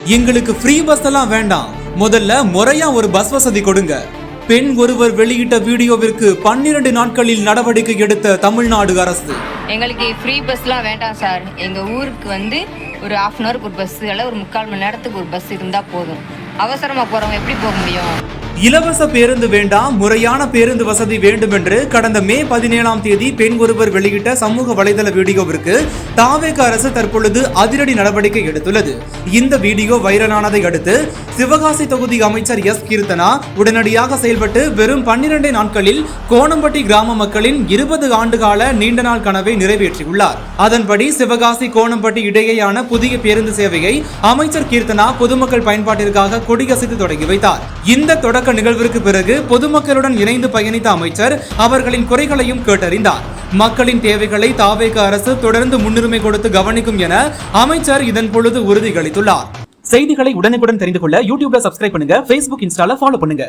எங்களுக்கு free bus எல்லாம் வேண்டாம், முதல்ல முறையா ஒரு பஸ் வசதி கொடுங்க. பெண் ஒருவர் வெளியிட்ட வீடியோவிற்கு 12 நாட்களில் நடவடிக்கை எடுத்த தமிழ்நாடு அரசு. எங்களுக்கு ஃப்ரீ பஸ்லாம் வேண்டாம் சார். எங்க ஊருக்கு ஒரு 1/2 hour ஒரு பஸ், இல்ல ஒரு 3/4 மணி நேரத்துக்கு ஒரு பஸ் இருந்தா போதும். அவசரமா போறவங்க எப்படி போக முடியும்? இலவச பேருந்து வேண்டாம், முறையான பேருந்து வசதி வேண்டும் என்று கடந்த மே 17ஆம் தேதி பெண் ஒருவர் வெளியிட்ட சமூக வலைதள வீடியோவிற்கு தாவேக அரசு தற்பொழுது அதிரடி நடவடிக்கை எடுத்துள்ளது. இந்த வீடியோ வைரலானதை அடுத்து சிவகாசி தொகுதி அமைச்சர் எஸ் கீர்த்தனா உடனடியாக செயல்பட்டு வெறும் 12 நாட்களில் கோணம்பட்டி கிராம மக்களின் 20 ஆண்டுகால நீண்ட நாள் கனவை நிறைவேற்றியுள்ளார். அதன்படி சிவகாசி கோணம்பட்டி இடையேயான புதிய பேருந்து சேவையை அமைச்சர் கீர்த்தனா பொதுமக்கள் பயன்பாட்டிற்காக கொடியசைத்து தொடங்கி வைத்தார். இந்த தொடக்க நிகழ்விற்கு பிறகு பொதுமக்களுடன் இணைந்து பயணித்த அமைச்சர் அவர்களின் குறைகளையும் கேட்டறிந்தார். மக்களின் தேவைகளை தாவேக அரசு தொடர்ந்து முன்னுரிமை கொடுத்து கவனிக்கும் என அமைச்சர் இதன் பொழுது உறுதியளித்துள்ளார். செய்திகளை உடனுக்குடன் தெரிந்து கொள்ள யூடியூப்ல சப்ஸ்கிரைப் பண்ணுங்க, Facebook, Instaல ஃபாலோ பண்ணுங்க.